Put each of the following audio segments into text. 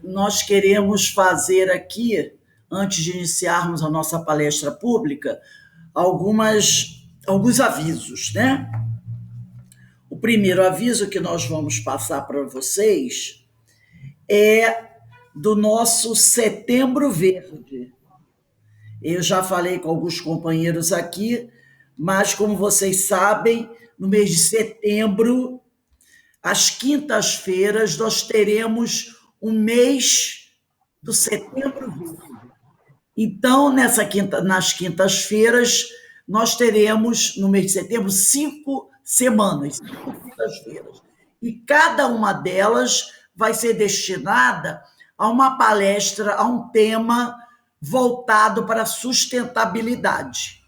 Nós queremos fazer aqui, antes de iniciarmos a nossa palestra pública, alguns avisos, né? O primeiro aviso que nós vamos passar para vocês é do nosso Setembro Verde. Eu já falei com alguns companheiros aqui, mas como vocês sabem, no mês de setembro, às quintas-feiras, nós teremos um mês do Setembro Verde. Então, nas quintas-feiras, nós teremos, no mês de setembro, 5 semanas, 5 quintas-feiras. E cada uma delas vai ser destinada a uma palestra, a um tema voltado para a sustentabilidade.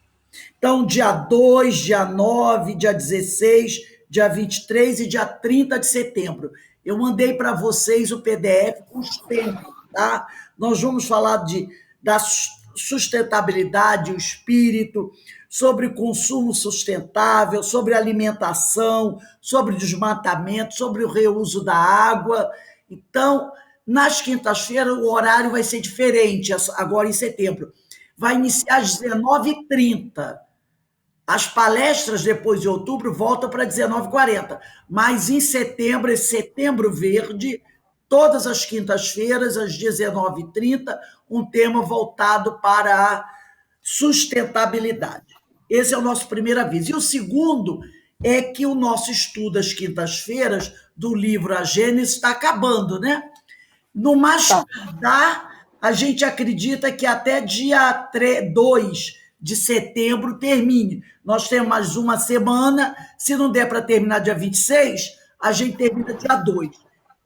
Então, dia 2, dia 9, dia 16, dia 23 e dia 30 de setembro. Eu mandei para vocês o PDF com os temas, tá? Nós vamos falar da sustentabilidade, o espírito, sobre o consumo sustentável, sobre alimentação, sobre desmatamento, sobre o reuso da água. Então, nas quintas-feiras, o horário vai ser diferente, agora em setembro. Vai iniciar às 19h30. As palestras depois de outubro voltam para 19h40. Mas em setembro, esse Setembro Verde, todas as quintas-feiras, às 19h30, um tema voltado para a sustentabilidade. Esse é o nosso primeiro aviso. E o segundo é que o nosso estudo às quintas-feiras do livro A Gênese está acabando, né? No mais tardar, a gente acredita que até dia 2 de setembro termine. Nós temos mais uma semana, se não der para terminar dia 26, a gente termina dia 2.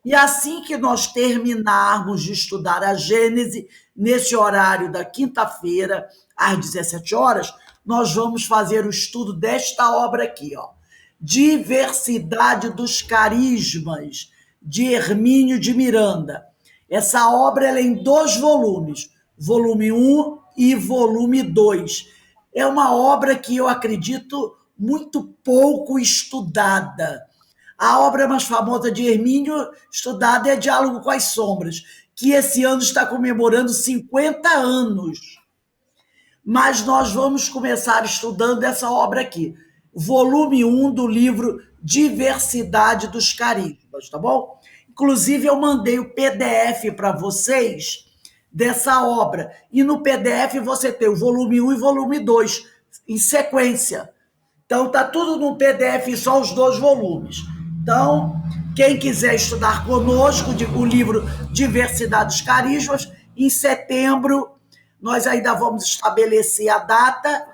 E assim que nós terminarmos de estudar a Gênese, nesse horário da quinta-feira, às 17 horas, nós vamos fazer o estudo desta obra aqui, ó. Diversidade dos Carismas, de Hermínio de Miranda. Essa obra ela é em 2 volumes, volume 1 e volume 2. É uma obra que eu acredito muito pouco estudada. A obra mais famosa de Hermínio estudada é Diálogo com as Sombras, que esse ano está comemorando 50 anos. Mas nós vamos começar estudando essa obra aqui, volume 1 do livro Diversidade dos Carismas, tá bom? Inclusive, eu mandei o PDF para vocês dessa obra. E no PDF você tem o volume 1 e volume 2, em sequência. Então, está tudo no PDF, só os 2 volumes. Então, quem quiser estudar conosco o livro Diversidade dos Carismas, em setembro, nós ainda vamos estabelecer a data,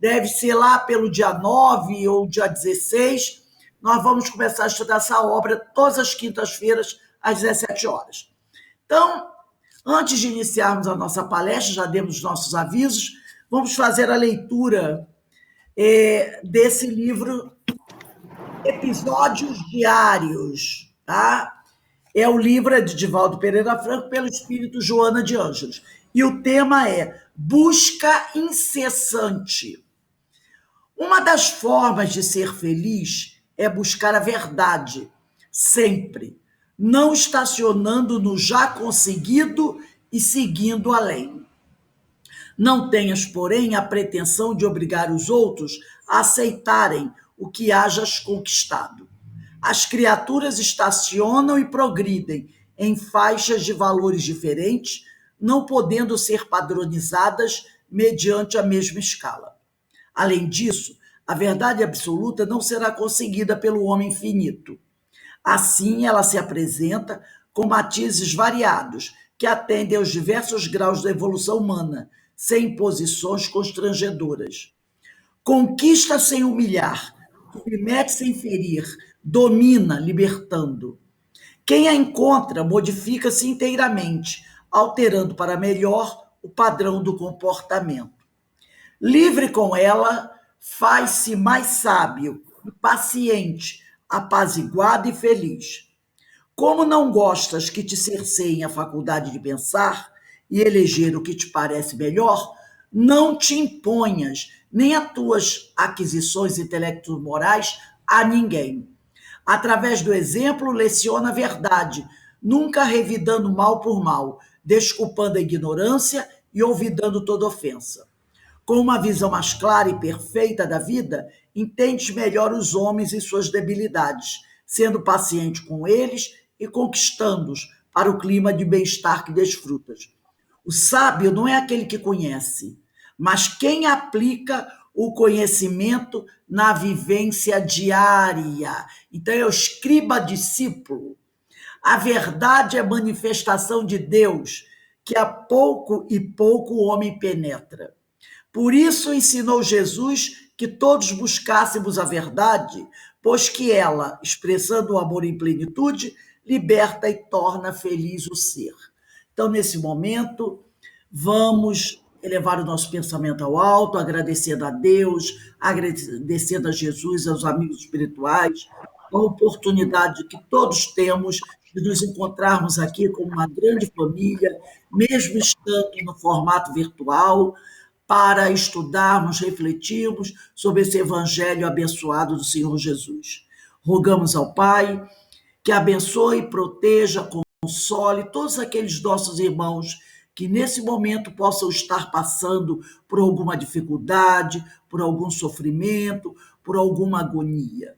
deve ser lá pelo dia 9 ou dia 16, nós vamos começar a estudar essa obra todas as quintas-feiras, às 17 horas. Então, antes de iniciarmos a nossa palestra, já demos os nossos avisos, vamos fazer a leitura desse livro, Episódios Diários, tá? É o livro de Divaldo Pereira Franco, pelo espírito Joana de Ângeles. E o tema é Busca Incessante. Uma das formas de ser feliz é buscar a verdade, sempre, não estacionando no já conseguido e seguindo além. Não tenhas, porém, a pretensão de obrigar os outros a aceitarem o que hajas conquistado. As criaturas estacionam e progridem em faixas de valores diferentes, não podendo ser padronizadas mediante a mesma escala. Além disso, a verdade absoluta não será conseguida pelo homem finito. Assim, ela se apresenta com matizes variados, que atendem aos diversos graus da evolução humana, sem imposições constrangedoras. Conquista sem humilhar, submete sem ferir, domina, libertando. Quem a encontra modifica-se inteiramente, alterando para melhor o padrão do comportamento. Livre com ela, faz-se mais sábio, paciente, apaziguado e feliz. Como não gostas que te cerceiem a faculdade de pensar e eleger o que te parece melhor, não te imponhas nem as tuas aquisições intelecto-morais a ninguém. Através do exemplo, leciona a verdade, nunca revidando mal por mal, desculpando a ignorância e olvidando toda ofensa. Com uma visão mais clara e perfeita da vida, entendes melhor os homens e suas debilidades, sendo paciente com eles e conquistando-os para o clima de bem-estar que desfrutas. O sábio não é aquele que conhece, mas quem aplica o conhecimento na vivência diária. Então, é o escriba discípulo. A verdade é manifestação de Deus, que a pouco e pouco o homem penetra. Por isso ensinou Jesus que todos buscássemos a verdade, pois que ela, expressando o amor em plenitude, liberta e torna feliz o ser. Então, nesse momento, vamos elevar o nosso pensamento ao alto, agradecendo a Deus, agradecendo a Jesus, aos amigos espirituais, a oportunidade que todos temos de nos encontrarmos aqui como uma grande família, mesmo estando no formato virtual, para estudarmos, refletirmos sobre esse evangelho abençoado do Senhor Jesus. Rogamos ao Pai que abençoe, proteja, console todos aqueles nossos irmãos que nesse momento possam estar passando por alguma dificuldade, por algum sofrimento, por alguma agonia.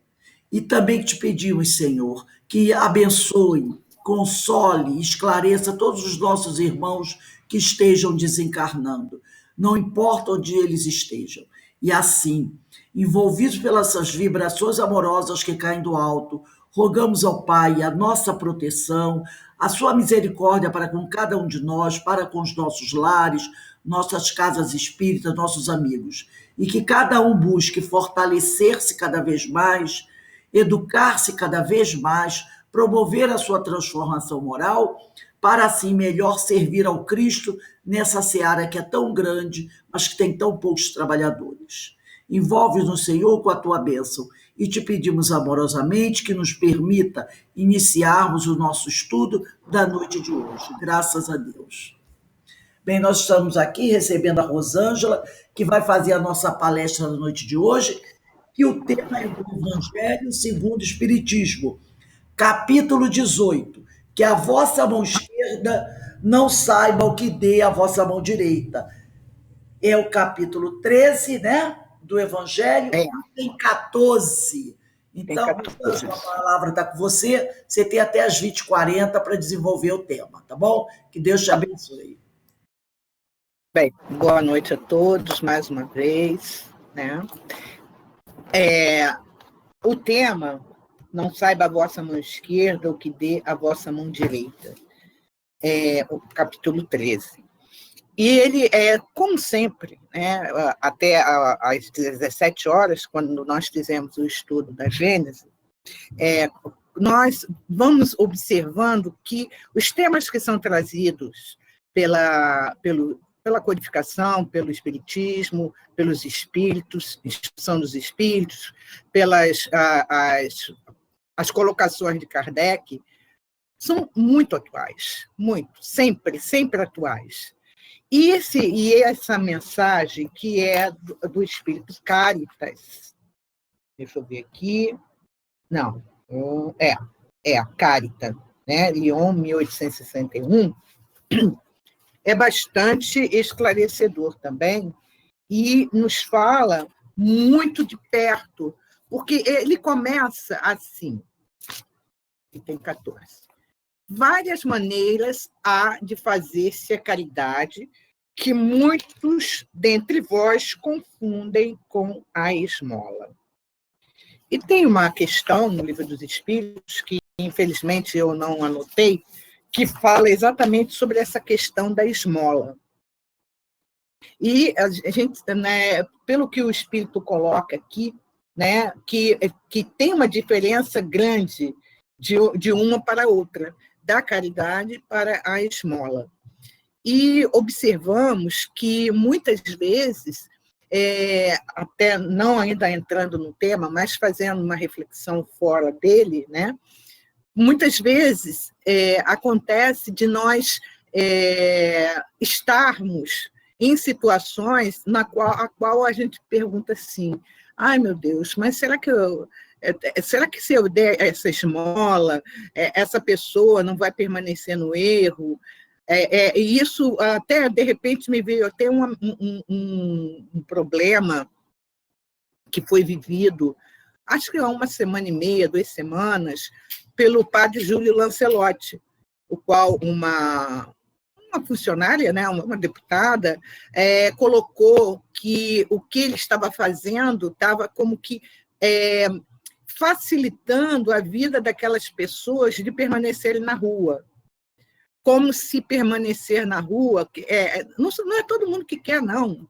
E também te pedimos, Senhor, que abençoe, console, esclareça todos os nossos irmãos que estejam desencarnando, não importa onde eles estejam. E assim, envolvidos pelas essas vibrações amorosas que caem do alto, rogamos ao Pai a nossa proteção, a sua misericórdia para com cada um de nós, para com os nossos lares, nossas casas espíritas, nossos amigos. E que cada um busque fortalecer-se cada vez mais, educar-se cada vez mais, promover a sua transformação moral, para assim melhor servir ao Cristo nessa seara que é tão grande, mas que tem tão poucos trabalhadores. Envolve-nos, Senhor, com a tua bênção e te pedimos amorosamente que nos permita iniciarmos o nosso estudo da noite de hoje. Graças a Deus. Bem, nós estamos aqui recebendo a Rosângela, que vai fazer a nossa palestra da noite de hoje, que o tema é do Evangelho segundo o Espiritismo, capítulo 18, que a vossa mão esquerda não saiba o que dê a vossa mão direita. É o capítulo 13, né, do Evangelho, tem 14. Então, a palavra está com você, você tem até as 20h40 para desenvolver o tema, tá bom? Que Deus te abençoe. Bem, boa noite a todos, mais uma vez, né? O tema, não saiba a vossa mão esquerda o que dê a vossa mão direita, é o capítulo 13. E ele é, como sempre, né, até às 17 horas, quando nós fizemos o estudo da Gênese, nós vamos observando que os temas que são trazidos pela codificação, pelo espiritismo, pelos espíritos, instrução dos espíritos, pelas as colocações de Kardec, são muito atuais, muito, sempre atuais. E essa mensagem que é do Espírito Caritas, deixa eu ver aqui, não, Caritas, né? Lyon, 1861, é bastante esclarecedor também e nos fala muito de perto, porque ele começa assim, item 14. Várias maneiras há de fazer-se a caridade, que muitos dentre vós confundem com a esmola. E tem uma questão no Livro dos Espíritos, que infelizmente eu não anotei, que fala exatamente sobre essa questão da esmola. E a gente, né, pelo que o Espírito coloca aqui, né, que tem uma diferença grande de uma para outra, da caridade para a esmola. E observamos que, muitas vezes, até não ainda entrando no tema, mas fazendo uma reflexão fora dele, né, muitas vezes acontece de nós estarmos em situações a qual a gente pergunta assim, ai, meu Deus, mas será que será que se eu der essa esmola, essa pessoa não vai permanecer no erro? E isso até, de repente, me veio até um problema que foi vivido, acho que há 1 semana e meia, 2 semanas, pelo padre Júlio Lancelotti, o qual uma funcionária, né, uma deputada, colocou que o que ele estava fazendo estava como que facilitando a vida daquelas pessoas de permanecerem na rua. Como se permanecer na rua... não é todo mundo que quer, não.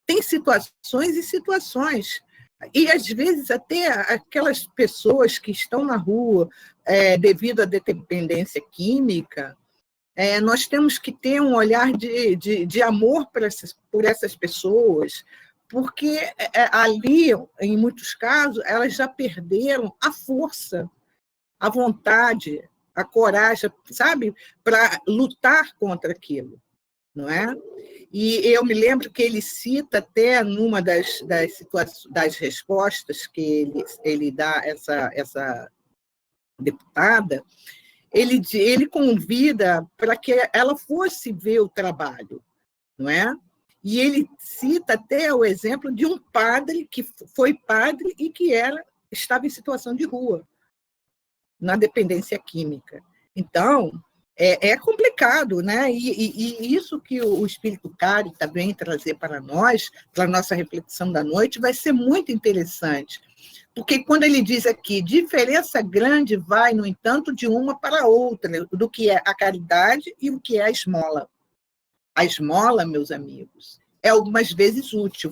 Tem situações e situações. E, às vezes, até aquelas pessoas que estão na rua devido à dependência química, nós temos que ter um olhar de amor por essas pessoas, porque ali, em muitos casos, elas já perderam a força, a vontade, a coragem, sabe, para lutar contra aquilo, não é? E eu me lembro que ele cita até numa das respostas que ele dá a essa deputada, ele convida para que ela fosse ver o trabalho, não é? E ele cita até o exemplo de um padre que foi padre e que estava em situação de rua, na dependência química. Então, é complicado, né? E isso que o Espírito Cari também trazer para nós, para a nossa reflexão da noite, vai ser muito interessante. Porque quando ele diz aqui, diferença grande vai, no entanto, de uma para outra, do que é a caridade e o que é a esmola. A esmola, meus amigos, é algumas vezes útil.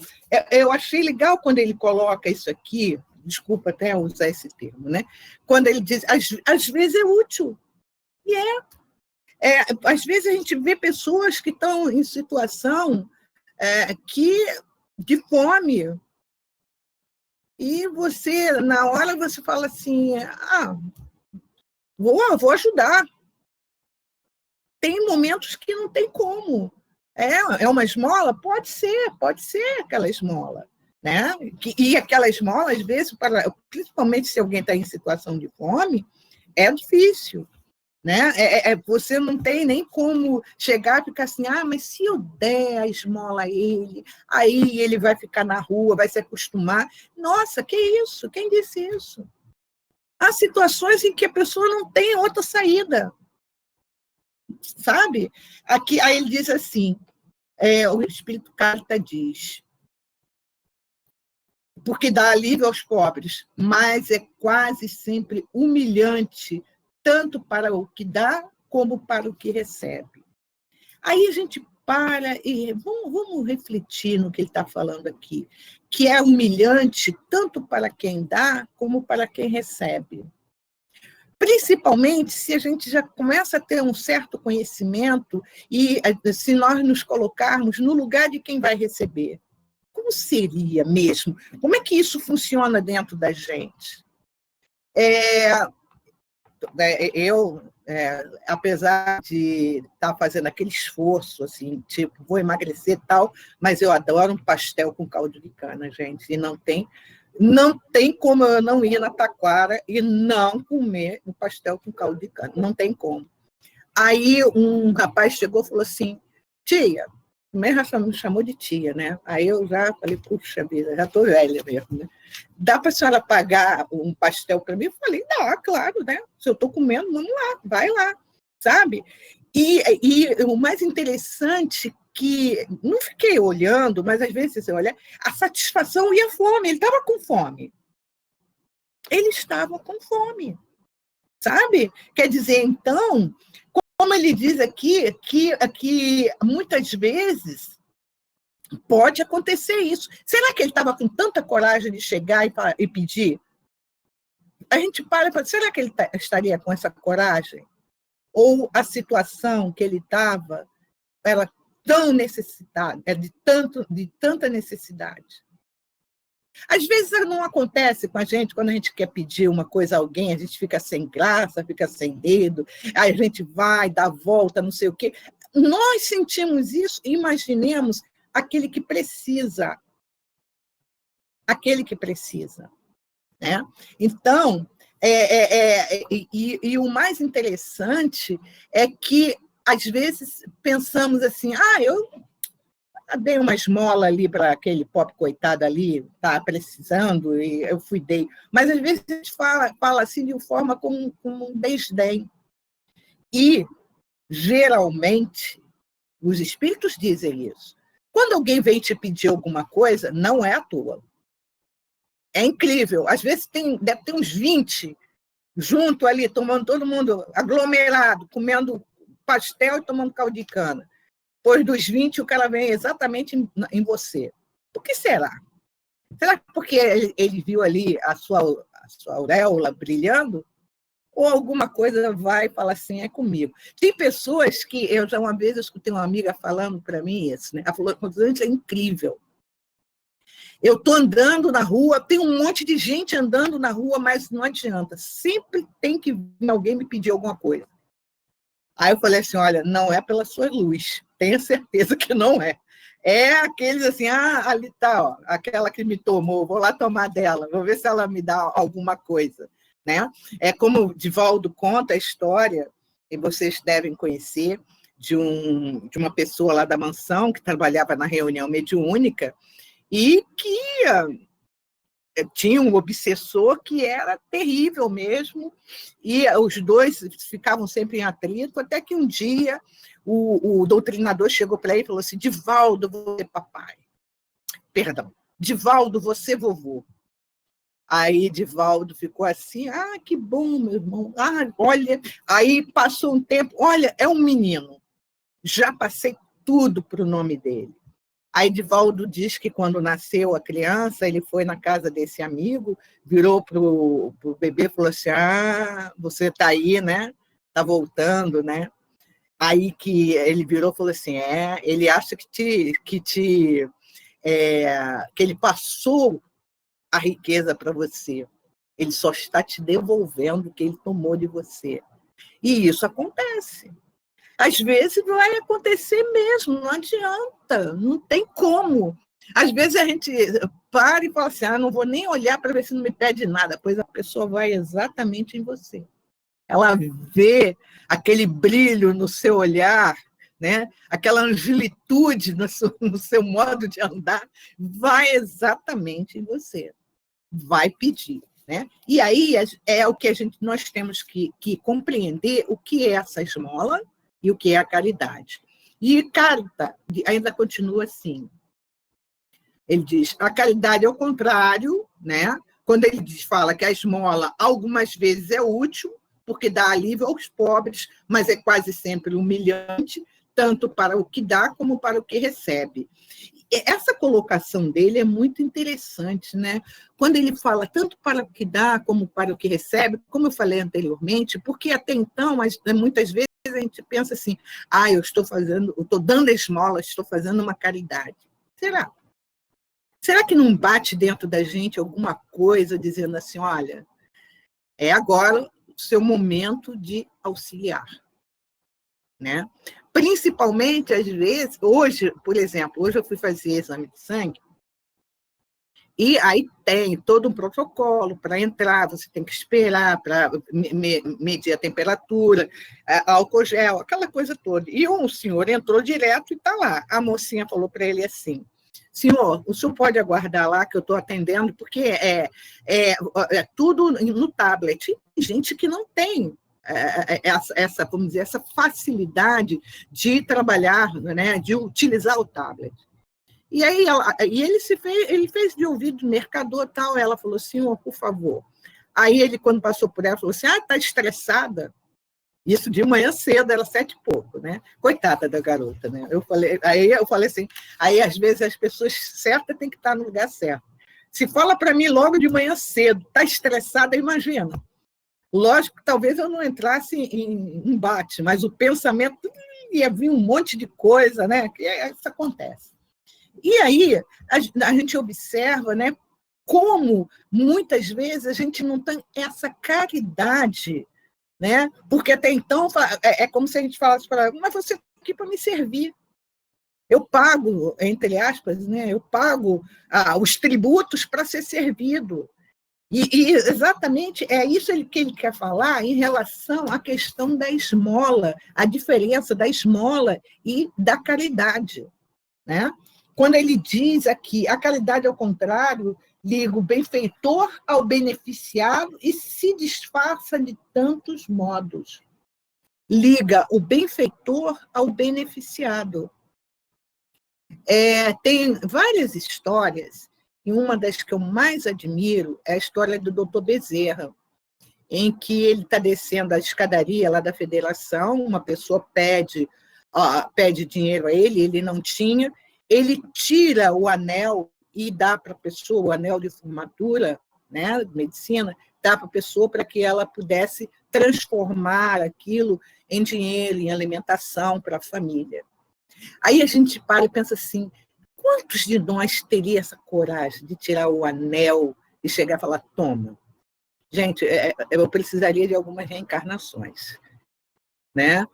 Eu achei legal quando ele coloca isso aqui, desculpa até usar esse termo, né? Quando ele diz, às vezes é útil. E às vezes a gente vê pessoas que estão em situação de fome, e você, na hora, você fala assim, vou ajudar. Tem momentos que não tem como. É uma esmola? Pode ser aquela esmola. Né? E aquela esmola, às vezes, principalmente se alguém está em situação de fome, é difícil. Né? Você não tem nem como chegar e ficar assim, mas se eu der a esmola a ele, aí ele vai ficar na rua, vai se acostumar. Nossa, que isso? Quem disse isso? Há situações em que a pessoa não tem outra saída. Sabe? Aqui, aí ele diz assim, o Espírito Carta diz, porque dá alívio aos pobres, mas é quase sempre humilhante tanto para o que dá como para o que recebe. Aí a gente para e vamos refletir no que ele está falando aqui, que é humilhante tanto para quem dá como para quem recebe. Principalmente se a gente já começa a ter um certo conhecimento e se nós nos colocarmos no lugar de quem vai receber. Como seria mesmo? Como é que isso funciona dentro da gente? Eu, apesar de estar fazendo aquele esforço, assim, tipo, vou emagrecer e tal, mas eu adoro um pastel com caldo de cana, gente, e não tem como eu não ir na taquara e não comer um pastel com caldo de cana, não tem como. Aí um rapaz chegou e falou assim, tia, me chamou de tia, né? Aí eu já falei, puxa vida, já estou velha mesmo, né? Dá para a senhora pagar um pastel para mim? Eu falei, dá, claro, né? Se eu estou comendo, vamos lá, vai lá, sabe? E o mais interessante que, não fiquei olhando, mas às vezes você olha, a satisfação e a fome, ele estava com fome. Ele estava com fome, sabe? Quer dizer, então, como ele diz aqui, que muitas vezes pode acontecer isso. Será que ele estava com tanta coragem de chegar e pedir? A gente para e fala, será que ele estaria com essa coragem? Ou a situação que ele estava era tão necessitada, de tanta necessidade? Às vezes não acontece com a gente, quando a gente quer pedir uma coisa a alguém, a gente fica sem graça, fica sem dedo, aí a gente vai, dá a volta, não sei o quê. Nós sentimos isso, imaginemos aquele que precisa. Aquele que precisa. né? Então, e o mais interessante é que, às vezes, pensamos assim, eu dei uma esmola ali para aquele pobre coitado ali, tá precisando, e eu dei. Mas, às vezes, a gente fala assim de uma forma como um desdém. E, geralmente, os espíritos dizem isso. Quando alguém vem te pedir alguma coisa, não é à toa. É incrível. Às vezes deve ter uns 20 junto ali, tomando todo mundo aglomerado, comendo pastel e tomando caldo de cana. Depois dos 20, o cara vem exatamente em você. Por que será? Será que porque ele viu ali a sua auréola brilhando? Ou alguma coisa vai falar assim, é comigo? Tem pessoas que... Uma vez eu escutei uma amiga falando para mim isso, né? Ela falou que é incrível. Eu estou andando na rua, tem um monte de gente andando na rua, mas não adianta. Sempre tem que vir alguém me pedir alguma coisa. Aí eu falei assim, olha, não é pela sua luz, tenha certeza que não é. É aqueles assim, ali está, ó, aquela que me tomou, vou lá tomar dela, vou ver se ela me dá alguma coisa. Né? É como o Divaldo conta a história, e vocês devem conhecer, de uma pessoa lá da mansão que trabalhava na reunião mediúnica e que tinha um obsessor que era terrível mesmo, e os dois ficavam sempre em atrito, até que um dia o doutrinador chegou para ele e falou assim, Divaldo, você papai. Perdão, Divaldo, você vovô. Aí Divaldo ficou assim, que bom, meu irmão. Olha, aí passou um tempo, olha, é um menino. Já passei tudo para o nome dele. Aí Divaldo diz que quando nasceu a criança, ele foi na casa desse amigo, virou para o bebê e falou assim, você está aí, né? Está voltando, né? Aí que ele virou e falou assim, ele acha que ele passou a riqueza para você. Ele só está te devolvendo o que ele tomou de você. E isso acontece. Às vezes vai acontecer mesmo, não adianta, não tem como. Às vezes a gente para e fala assim, não vou nem olhar para ver se não me pede nada, pois a pessoa vai exatamente em você. Ela vê aquele brilho no seu olhar, né? Aquela angelitude no seu modo de andar, vai exatamente em você. Vai pedir. Né? E aí é o que nós temos que compreender o que é essa esmola e o que é a caridade. E Carta ainda continua assim. Ele diz, a caridade é o contrário, né? Quando ele fala que a esmola algumas vezes é útil, porque dá alívio aos pobres, mas é quase sempre humilhante, tanto para o que dá como para o que recebe. Essa colocação dele é muito interessante, né? Quando ele fala tanto para o que dá como para o que recebe, como eu falei anteriormente, porque até então, muitas vezes a gente pensa assim, eu estou dando esmola, estou fazendo uma caridade. Será? Será que não bate dentro da gente alguma coisa dizendo assim, olha, é agora o seu momento de auxiliar, né? Principalmente, às vezes, hoje, por exemplo, hoje eu fui fazer exame de sangue, e aí tem todo um protocolo para entrar, você tem que esperar para medir a temperatura, álcool gel, aquela coisa toda. E um senhor entrou direto e está lá. A mocinha falou para ele assim, senhor, o senhor pode aguardar lá que eu estou atendendo, porque é tudo no tablet. Tem gente que não tem essa, vamos dizer, essa facilidade de trabalhar, né, de utilizar o tablet. E aí ele fez de ouvido do mercador tal, ela falou, senhor, por favor. Aí ele, quando passou por ela, falou assim, está estressada? Isso de manhã cedo, era 7 e pouco, né? Coitada da garota, né? Aí eu falei assim, aí às vezes as pessoas certas têm que estar no lugar certo. Se fala para mim logo de manhã cedo, está estressada, imagina. Lógico que talvez eu não entrasse em embate, mas o pensamento ia vir um monte de coisa, né? Que isso acontece. E aí a gente observa, né, como muitas vezes a gente não tem essa caridade, né? Porque até então é como se a gente falasse para ela, mas você está aqui para me servir. Eu pago, entre aspas, né? Eu pago os tributos para ser servido. E exatamente é isso que ele quer falar em relação à questão da esmola, a diferença da esmola e da caridade, né? Quando ele diz aqui, a caridade, ao contrário, liga o benfeitor ao beneficiado e se disfarça de tantos modos. Liga o benfeitor ao beneficiado. Tem várias histórias, e uma das que eu mais admiro é a história do Dr. Bezerra, em que ele está descendo a escadaria lá da federação, uma pessoa pede dinheiro a ele, ele não tinha, ele tira o anel e dá para a pessoa, o anel de formatura, né, de medicina, dá para a pessoa para que ela pudesse transformar aquilo em dinheiro, em alimentação para a família. Aí a gente para e pensa assim, quantos de nós teria essa coragem de tirar o anel e chegar e falar, toma? Gente, eu precisaria de algumas reencarnações, né?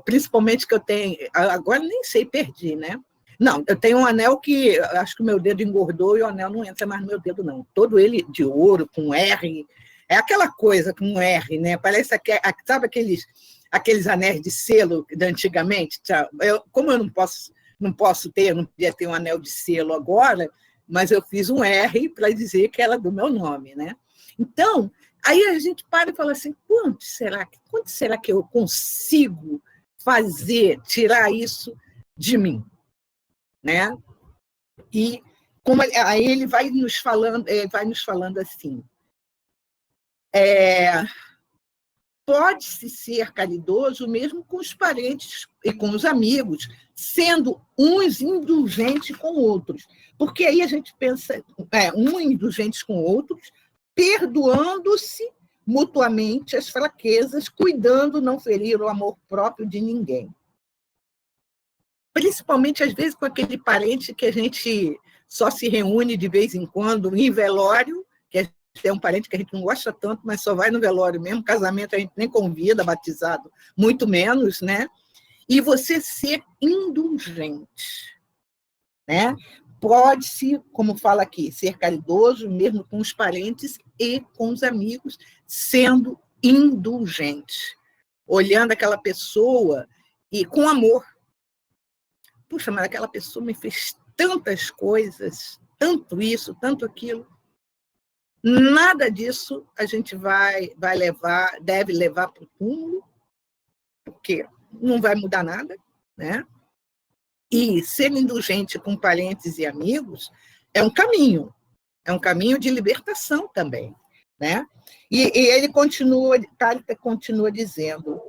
Principalmente que eu tenho, agora nem sei, perdi, né? Não, eu tenho um anel que acho que o meu dedo engordou e o anel não entra mais no meu dedo, não. Todo ele de ouro, com R, é aquela coisa com R, né? Parece sabe aqueles anéis de selo de antigamente? Como eu não posso ter, eu não podia ter um anel de selo agora, mas eu fiz um R para dizer que era do meu nome, né? Então, aí a gente para e fala assim, quanto será que eu consigo tirar isso de mim? Né? E aí ele vai nos falando assim, pode-se ser caridoso mesmo com os parentes e com os amigos, sendo uns indulgentes com outros, porque aí a gente pensa, indulgentes com outros, perdoando-se mutuamente as fraquezas, cuidando não ferir o amor próprio de ninguém. Principalmente, às vezes, com aquele parente que a gente só se reúne de vez em quando em velório, que é um parente que a gente não gosta tanto, mas só vai no velório mesmo, casamento a gente nem convida, batizado, muito menos, né? E você ser indulgente, né? Pode-se, como fala aqui, ser caridoso mesmo com os parentes e com os amigos, sendo indulgente, olhando aquela pessoa e com amor. Puxa, mas aquela pessoa me fez tantas coisas, tanto isso, tanto aquilo. Nada disso a gente deve levar para o túmulo, porque não vai mudar nada, né? E ser indulgente com parentes e amigos é um caminho de libertação também, né? E ele continua dizendo,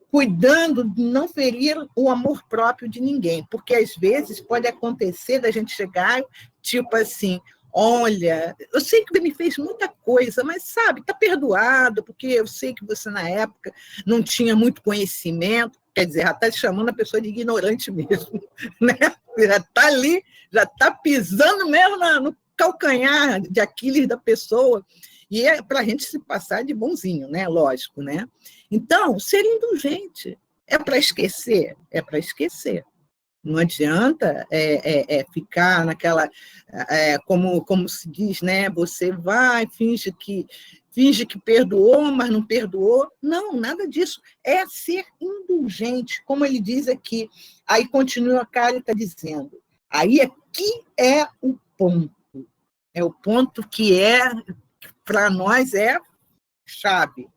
cuidando de não ferir o amor próprio de ninguém, porque às vezes pode acontecer da gente chegar, tipo assim, olha, eu sei que você me fez muita coisa, mas sabe, está perdoado, porque eu sei que você na época não tinha muito conhecimento, quer dizer, já está chamando a pessoa de ignorante mesmo, né? Já está ali, já está pisando mesmo no calcanhar de Aquiles da pessoa, e é para a gente se passar de bonzinho, né? Lógico, né? Então, ser indulgente é para esquecer? É para esquecer. Não adianta ficar naquela... como se diz, né? Você vai, finge que perdoou, mas não perdoou. Não, nada disso. É ser indulgente, como ele diz aqui. Aí continua a Carita dizendo. Aí aqui é o ponto. É o ponto que para nós é chave.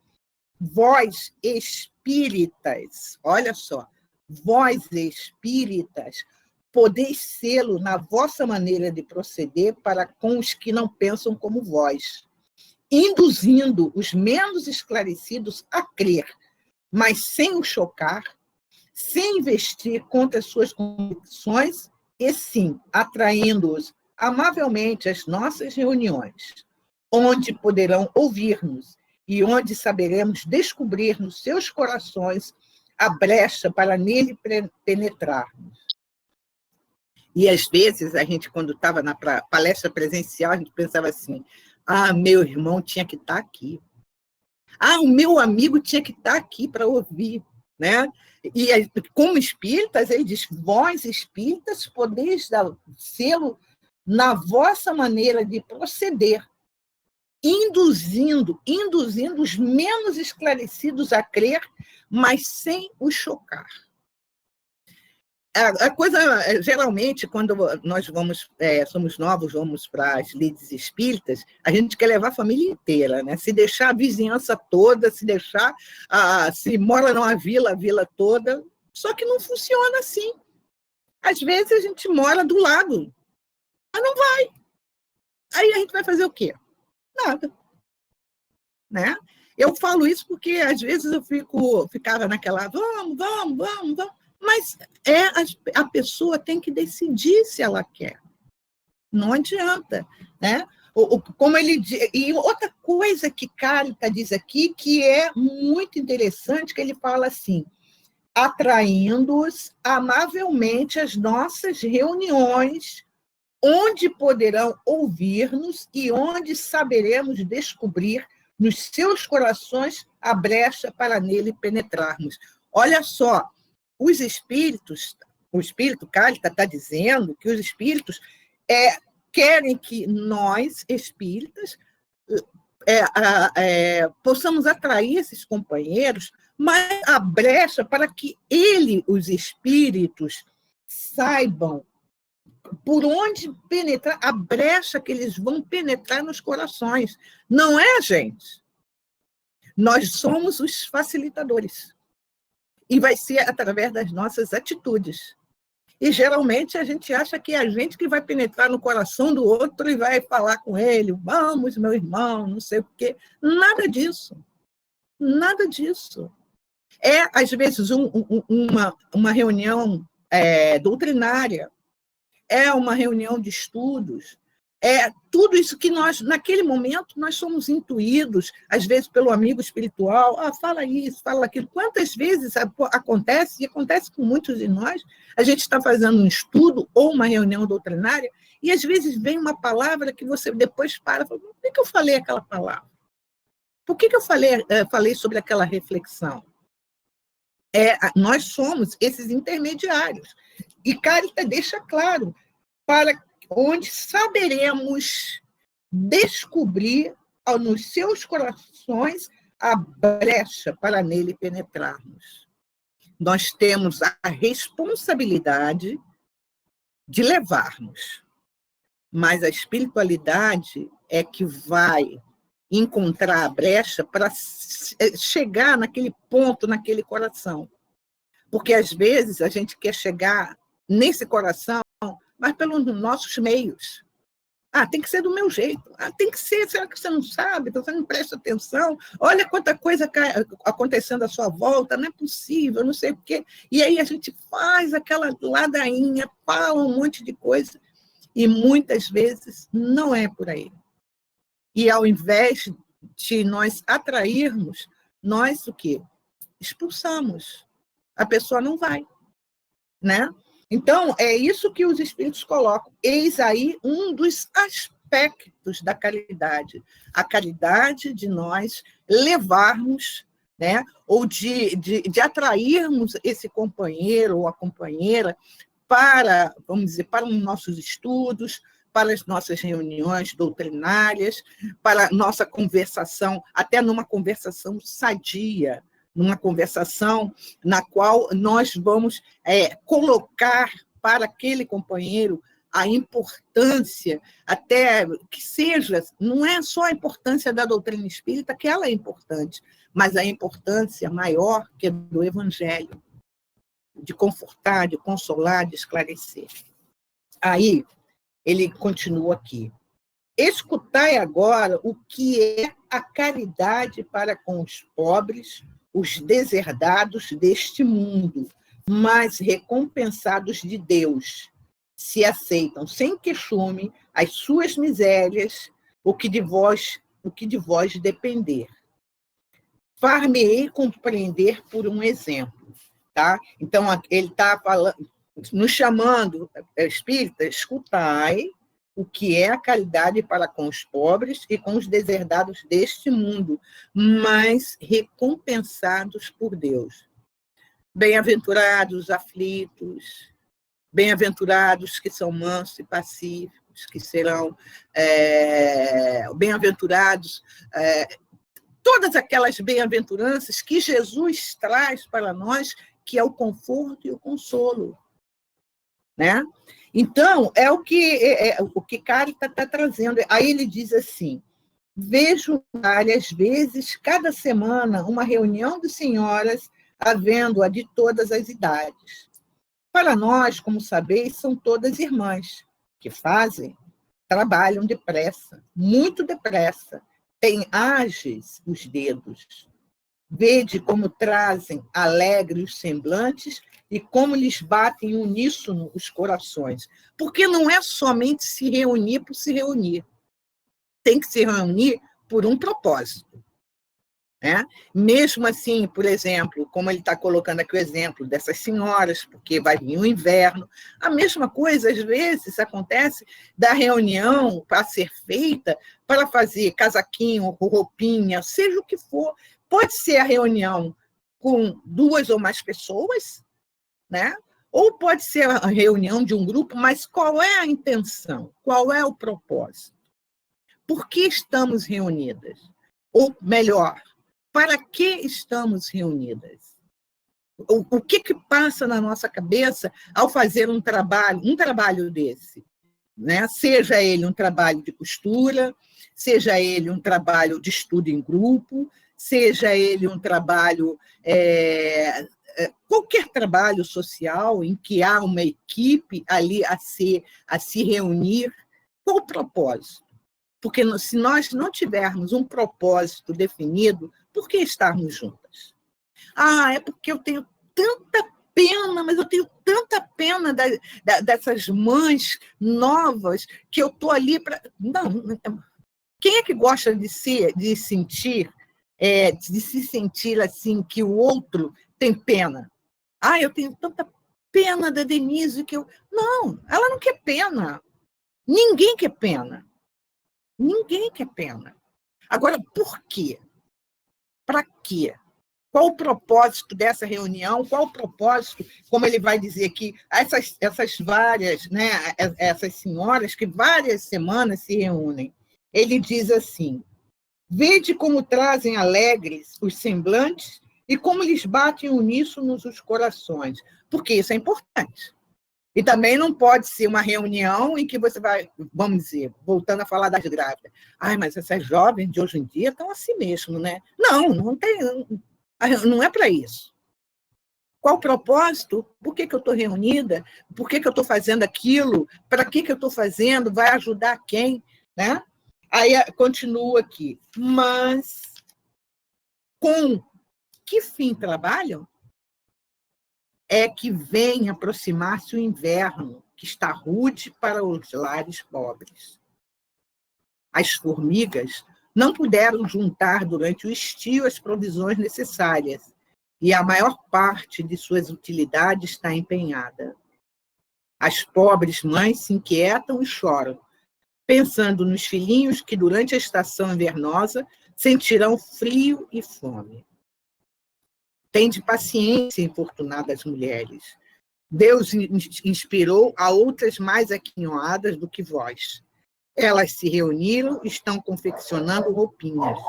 Vós espíritas, olha só, vós espíritas, podeis sê-lo na vossa maneira de proceder para com os que não pensam como vós, induzindo os menos esclarecidos a crer, mas sem os chocar, sem investir contra as suas convicções, e sim atraindo-os amavelmente às nossas reuniões, onde poderão ouvir-nos e onde saberemos descobrir nos seus corações a brecha para nele penetrarmos. E, às vezes, a gente, quando estava na palestra presencial, a gente pensava assim, meu irmão tinha que estar aqui. O meu amigo tinha que estar aqui para ouvir, né? E, como espíritas, ele diz, vós, espíritas, podeis dar selo na vossa maneira de proceder induzindo os menos esclarecidos a crer, mas sem os chocar. A coisa, geralmente, quando nós somos novos, vamos para as lides espíritas, a gente quer levar a família inteira, né? Se deixar a vizinhança toda, se mora numa vila, a vila toda, só que não funciona assim. Às vezes a gente mora do lado, mas não vai. Aí a gente vai fazer o quê? Nada. Né? Eu falo isso porque, às vezes, eu ficava naquela, vamos, mas a pessoa tem que decidir se ela quer. Não adianta. Né? Como ele diz, e outra coisa que Carita diz aqui, que é muito interessante, que ele fala assim, atraindo-os amavelmente às nossas reuniões, onde poderão ouvir-nos e onde saberemos descobrir nos seus corações a brecha para nele penetrarmos. Olha só, o espírito Carita está dizendo que os espíritos querem que nós, espíritas, possamos atrair esses companheiros, mas a brecha para que os espíritos, saibam por onde penetrar, a brecha que eles vão penetrar nos corações. Não é a gente. Nós somos os facilitadores. E vai ser através das nossas atitudes. E, geralmente, a gente acha que é a gente que vai penetrar no coração do outro e vai falar com ele, vamos, meu irmão, não sei o quê. Nada disso. Nada disso. Às vezes, uma reunião doutrinária, uma reunião de estudos, tudo isso que nós, naquele momento, nós somos intuídos, às vezes pelo amigo espiritual, fala isso, fala aquilo. Quantas vezes acontece, e acontece com muitos de nós, a gente está fazendo um estudo ou uma reunião doutrinária, e às vezes vem uma palavra que você depois para e fala, por que eu falei aquela palavra? Por que eu falei sobre aquela reflexão? Nós somos esses intermediários. E Carita deixa claro, para onde saberemos descobrir nos seus corações a brecha para nele penetrarmos. Nós temos a responsabilidade de levarmos, mas a espiritualidade é que vai encontrar a brecha para chegar naquele ponto, naquele coração. Porque, às vezes, a gente quer chegar nesse coração, mas pelos nossos meios. Tem que ser do meu jeito. Tem que ser, será que você não sabe? Você não presta atenção? Olha quanta coisa acontecendo à sua volta, não é possível, não sei o quê. E aí a gente faz aquela ladainha, fala um monte de coisa, e muitas vezes não é por aí. E ao invés de nós atrairmos, nós o quê? Expulsamos. A pessoa não vai. Né? Então, é isso que os espíritos colocam. Eis aí um dos aspectos da caridade. A caridade de nós levarmos, né, ou de atrairmos esse companheiro ou a companheira para, vamos dizer, para os nossos estudos, para as nossas reuniões doutrinárias, para a nossa conversação, até numa conversação sadia, numa conversação na qual nós vamos colocar para aquele companheiro a importância, até que seja, não é só a importância da doutrina espírita, que ela é importante, mas a importância maior que é do Evangelho, de confortar, de consolar, de esclarecer. Aí, ele continua aqui. Escutai agora o que é a caridade para com os pobres, os deserdados deste mundo, mas recompensados de Deus, se aceitam sem queixume as suas misérias, o que de vós depender. Far-me-ei compreender por um exemplo. Tá? Então, ele está nos chamando, espírita, escutai o que é a caridade para com os pobres e com os deserdados deste mundo, mas recompensados por Deus. Bem-aventurados os aflitos, bem-aventurados que são mansos e pacíficos, santos, que serão bem-aventurados, todas aquelas bem-aventuranças que Jesus traz para nós, que é o conforto e o consolo, né? Então, é o que Carita está trazendo. Aí ele diz assim: vejo várias vezes, cada semana, uma reunião de senhoras, havendo-a de todas as idades. Para nós, como sabeis, são todas irmãs, que trabalham depressa, muito depressa, têm ágeis os dedos. Vede como trazem alegre os semblantes e como lhes batem uníssono os corações. Porque não é somente se reunir por se reunir. Tem que se reunir por um propósito, né? Mesmo assim, por exemplo, como ele está colocando aqui o exemplo dessas senhoras, porque vai vir o inverno, a mesma coisa, às vezes, acontece da reunião para ser feita para fazer casaquinho, roupinha, seja o que for. Pode ser a reunião com 2 ou mais pessoas, né? Ou pode ser a reunião de um grupo, mas qual é a intenção? Qual é o propósito? Por que estamos reunidas? Ou, melhor, para que estamos reunidas? O que passa na nossa cabeça ao fazer um trabalho desse? Né? Seja ele um trabalho de costura, seja ele um trabalho de estudo em grupo, seja ele um trabalho, qualquer trabalho social em que há uma equipe ali a se reunir, qual o propósito? Porque se nós não tivermos um propósito definido, por que estarmos juntas? É porque eu tenho tanta pena, mas eu tenho tanta pena dessas mães novas que eu estou ali para... Não, quem é que gosta de se sentir assim, que o outro tem pena? Eu tenho tanta pena da Denise que eu... Não, ela não quer pena. Ninguém quer pena. Ninguém quer pena. Agora, por quê? Para quê? Qual o propósito dessa reunião? Qual o propósito, como ele vai dizer aqui, essas várias, né, essas senhoras que várias semanas se reúnem? Ele diz assim: vede como trazem alegres os semblantes e como lhes batem uníssonos os corações. Porque isso é importante. E também não pode ser uma reunião em que você vai, vamos dizer, voltando a falar das grávidas. Mas essas jovens de hoje em dia estão assim mesmo, né? Não tem, não é para isso. Qual o propósito? Por que eu estou reunida? Por que eu estou fazendo aquilo? Para que eu estou fazendo? Vai ajudar quem? Né? Aí continua aqui. Mas com que fim trabalham? É que vem aproximar-se o inverno, que está rude para os lares pobres. As formigas não puderam juntar durante o estio as provisões necessárias, e a maior parte de suas utilidades está empenhada. As pobres mães se inquietam e choram, pensando nos filhinhos que, durante a estação invernosa, sentirão frio e fome. Tende paciência, infortunadas mulheres. Deus inspirou a outras mais aquinhoadas do que vós. Elas se reuniram e estão confeccionando roupinhas.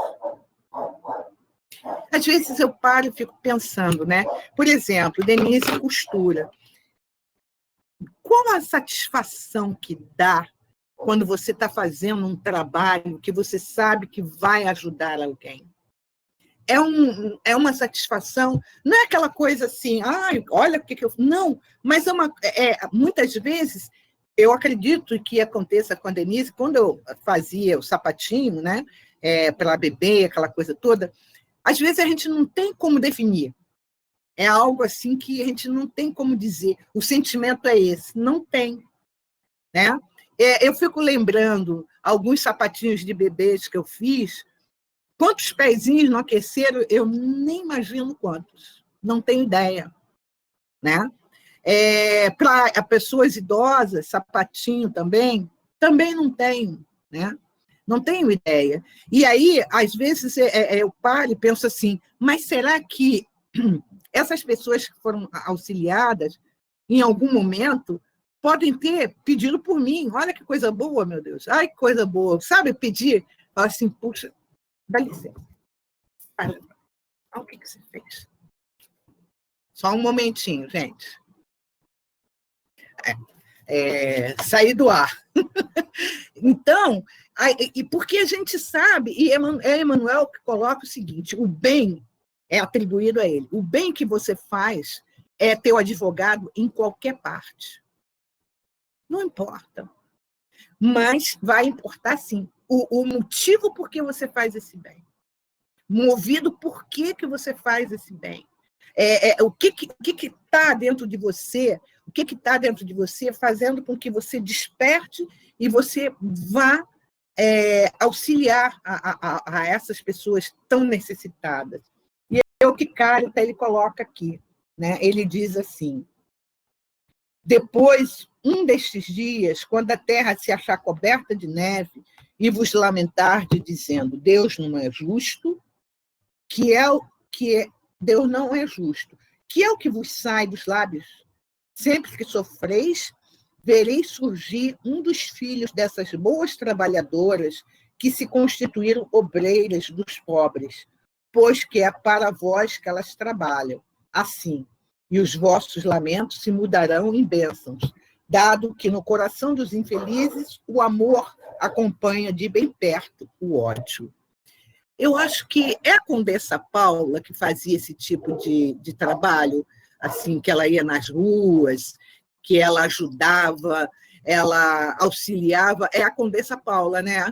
Às vezes eu paro e fico pensando, né? Por exemplo, Denise costura. Qual a satisfação que dá quando você está fazendo um trabalho que você sabe que vai ajudar alguém? É uma satisfação, não é aquela coisa assim, olha o que eu... Não, mas muitas vezes, eu acredito que aconteça com a Denise, quando eu fazia o sapatinho, né, para bebê, aquela coisa toda, às vezes a gente não tem como definir. É algo assim que a gente não tem como dizer. O sentimento é esse, não tem. Né? Eu fico lembrando alguns sapatinhos de bebês que eu fiz. Quantos pezinhos não aqueceram? Eu nem imagino quantos. Não tenho ideia. Né? Para pessoas idosas, sapatinho também não tenho. Né? Não tenho ideia. E aí, às vezes, eu paro e penso assim, mas será que essas pessoas que foram auxiliadas, em algum momento, podem ter pedido por mim. Olha que coisa boa, meu Deus. Ai, que coisa boa. Sabe, pedir? Fala assim, puxa, dá licença. Olha o que você fez. Só um momentinho, gente. Sair do ar. Então, e porque a gente sabe, e é Emmanuel que coloca o seguinte, o bem é atribuído a ele. O bem que você faz é teu advogado em qualquer parte. Não importa. Mas vai importar, sim, o motivo por que você faz esse bem. Movido por que você faz esse bem. O que está dentro de você, o que está dentro de você fazendo com que você desperte e você vá auxiliar a essas pessoas tão necessitadas. E é o que Carita ele coloca aqui. Né? Ele diz assim, depois, um destes dias, quando a terra se achar coberta de neve, e vos lamentar dizendo, Deus não é justo, Deus não é justo, que é o que vos sai dos lábios. Sempre que sofreis, vereis surgir um dos filhos dessas boas trabalhadoras que se constituíram obreiras dos pobres, pois que é para vós que elas trabalham. Assim, e os vossos lamentos se mudarão em bênçãos, dado que no coração dos infelizes o amor acompanha de bem perto o ódio. Eu acho que é a Condessa Paula que fazia esse tipo de trabalho, assim, que ela ia nas ruas, que ela ajudava, ela auxiliava. É a Condessa Paula, né?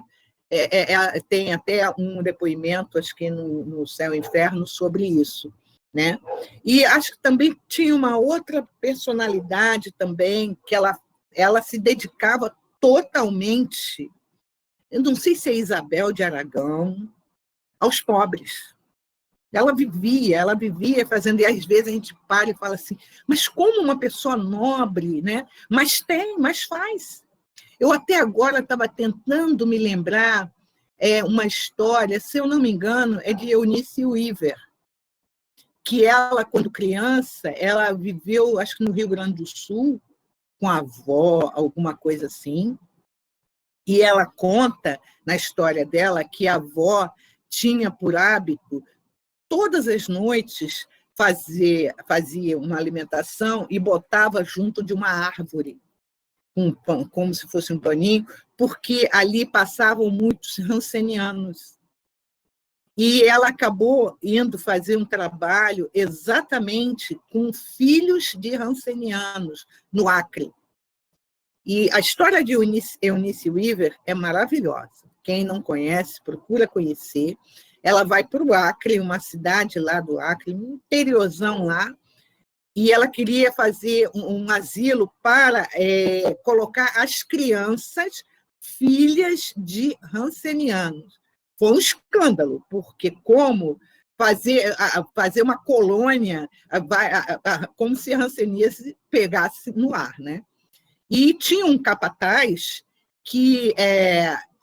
Tem até um depoimento, acho que no Céu e Inferno, sobre isso. Né? E acho que também tinha uma outra personalidade também, que ela se dedicava totalmente, eu não sei se é Isabel de Aragão, aos pobres. Ela vivia fazendo, e às vezes a gente para e fala assim, mas como uma pessoa nobre, né? Mas faz. Eu até agora estava tentando me lembrar uma história, se eu não me engano, é de Eunice Weaver, que ela, quando criança, ela viveu, acho que no Rio Grande do Sul, com a avó, alguma coisa assim, e ela conta, na história dela, que a avó tinha por hábito, todas as noites, fazia uma alimentação e botava junto de uma árvore, como se fosse um paninho, porque ali passavam muitos rancenianos. E ela acabou indo fazer um trabalho exatamente com filhos de rancenianos, no Acre. E a história de Eunice Weaver é maravilhosa. Quem não conhece, procura conhecer. Ela vai para o Acre, uma cidade lá do Acre, um interiorzão lá, e ela queria fazer um asilo para colocar as crianças filhas de rancenianos. Foi um escândalo, porque como fazer uma colônia, como se a rancenias pegasse no ar. Né? E tinha um capataz que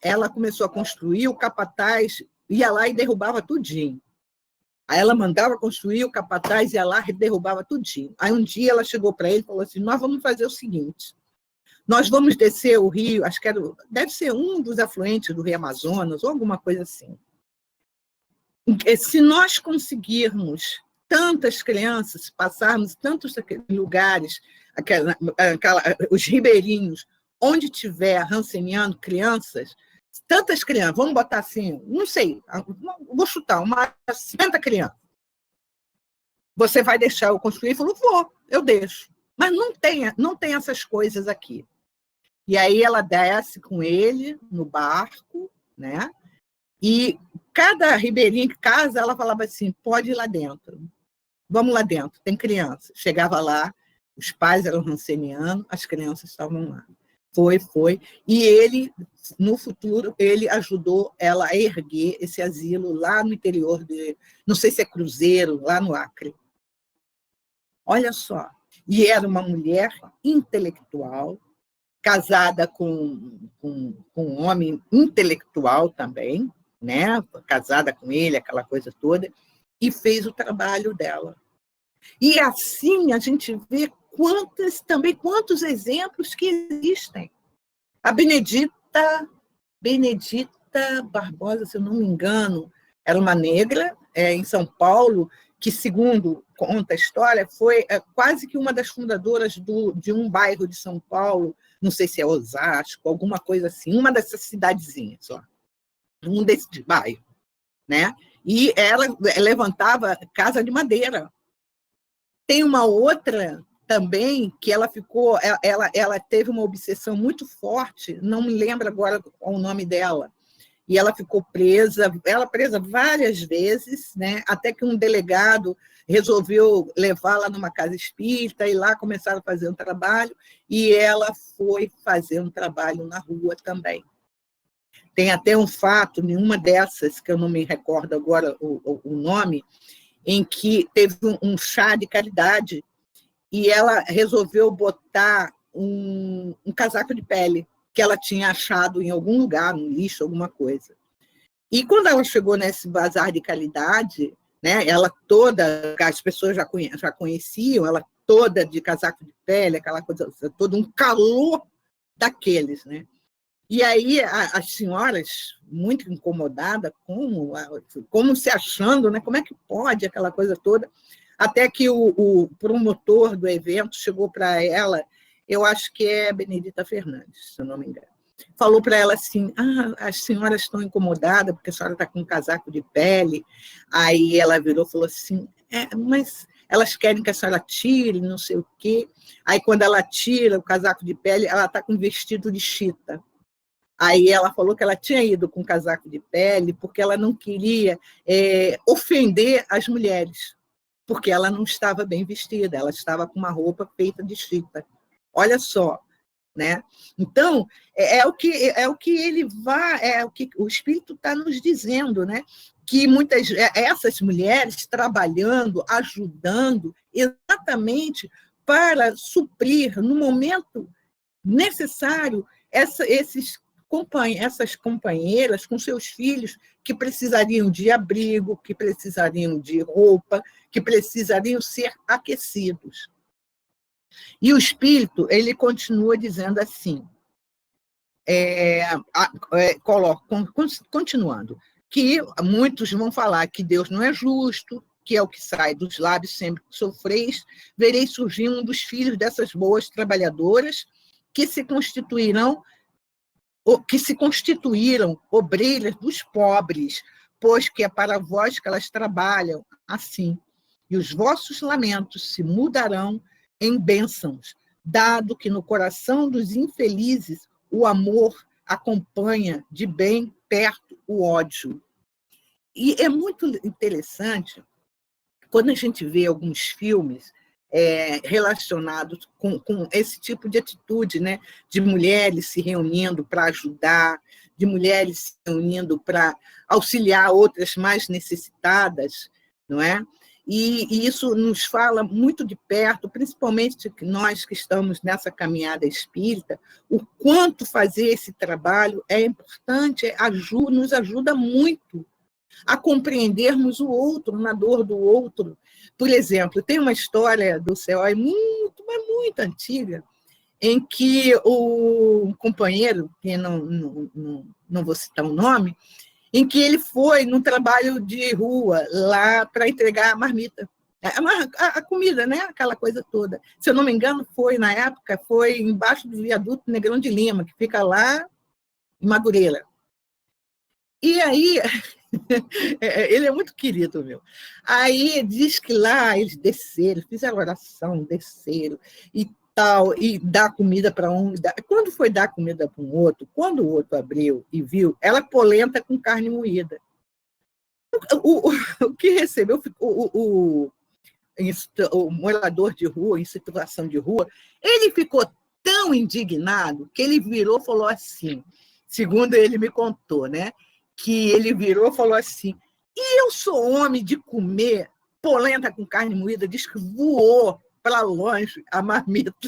ela começou a construir, o capataz ia lá e derrubava tudinho. Aí ela mandava construir, o capataz ia lá e derrubava tudinho. Aí um dia ela chegou para ele e falou assim, nós vamos fazer o seguinte, nós vamos descer o rio, acho que deve ser um dos afluentes do Rio Amazonas, ou alguma coisa assim. Se nós conseguirmos tantas crianças, passarmos tantos lugares, os ribeirinhos, onde tiver ranceniano crianças, tantas crianças, vamos botar assim, não sei, vou chutar, umas 50 crianças. Você vai deixar eu construir? Ele falou, vou, eu deixo. Mas não tem essas coisas aqui. E aí ela desce com ele no barco, né? E cada ribeirinho que casa, ela falava assim, pode ir lá dentro. Vamos lá dentro, tem criança. Chegava lá, os pais eram rancenianos, as crianças estavam lá. Foi. E ele, no futuro, ele ajudou ela a erguer esse asilo lá no interior não sei se é Cruzeiro, lá no Acre. Olha só. E era uma mulher intelectual, casada com um homem intelectual também, né? Casada com ele, aquela coisa toda, e fez o trabalho dela. E assim a gente vê quantos exemplos que existem. A Benedita Barbosa, se eu não me engano, era uma negra em São Paulo, que, segundo conta a história, foi quase que uma das fundadoras de um bairro de São Paulo, não sei se é Osasco, alguma coisa assim, uma dessas cidadezinhas, um desses bairros, né? E ela levantava casa de madeira. Tem uma outra também que ela teve uma obsessão muito forte, não me lembro agora o nome dela, e ela ficou presa várias vezes, né? Até que um delegado resolveu levá-la numa casa espírita, e lá começaram a fazer um trabalho, e ela foi fazer um trabalho na rua também. Tem até um fato, nenhuma dessas, que eu não me recordo agora o nome, em que teve um chá de caridade e ela resolveu botar um casaco de pele que ela tinha achado em algum lugar, no lixo, alguma coisa. E quando ela chegou nesse bazar de caridade, né, ela toda, as pessoas já conheciam, ela toda de casaco de pele, aquela coisa, todo um calor daqueles, né? E aí as senhoras, muito incomodadas, como se achando, né? Como é que pode aquela coisa toda, até que o promotor do evento chegou para ela, eu acho que é Benedita Fernandes, se eu não me engano, falou para ela assim, as senhoras estão incomodadas porque a senhora está com um casaco de pele. Aí ela virou e falou assim, mas elas querem que a senhora tire, não sei o quê. Aí quando ela tira o casaco de pele, ela está com um vestido de chita. Aí ela falou que ela tinha ido com casaco de pele porque ela não queria ofender as mulheres, porque ela não estava bem vestida, ela estava com uma roupa feita de chita. Olha só, né? Então, é o que ele vai, é o que o Espírito está nos dizendo, né? Que essas mulheres trabalhando, ajudando, exatamente para suprir, no momento necessário, essas companheiras com seus filhos que precisariam de abrigo, que precisariam de roupa, que precisariam ser aquecidos. E o Espírito, ele continua dizendo assim, continuando, que muitos vão falar que Deus não é justo, que é o que sai dos lábios sempre que sofreis, vereis surgir um dos filhos dessas boas trabalhadoras que se constituíram obreiras dos pobres, pois que é para vós que elas trabalham assim. E os vossos lamentos se mudarão em bênçãos, dado que no coração dos infelizes o amor acompanha de bem perto o ódio. E é muito interessante, quando a gente vê alguns filmes relacionados com esse tipo de atitude, né? De mulheres se reunindo para ajudar, de mulheres se reunindo para auxiliar outras mais necessitadas, não é? E isso nos fala muito de perto, principalmente nós que estamos nessa caminhada espírita, o quanto fazer esse trabalho é importante, nos ajuda muito a compreendermos o outro, na dor do outro. Por exemplo, tem uma história do CEOI mas muito antiga, em que o companheiro, que não vou citar o nome, em que ele foi num trabalho de rua lá para entregar a marmita, a comida, né? Aquela coisa toda. Se eu não me engano, na época, foi embaixo do viaduto Negrão de Lima, que fica lá em Madureira. E aí, ele é muito querido, meu. Aí diz que lá eles desceram, fizeram oração, desceram e tal, e dá comida para um. Quando foi dar comida para um outro, quando o outro abriu e viu, ela polenta com carne moída. O que recebeu, o morador de rua, em situação de rua, ele ficou tão indignado que ele virou e falou assim, segundo ele me contou, né? Que ele virou e falou assim, e eu sou homem de comer polenta com carne moída, diz que voou para longe a marmita.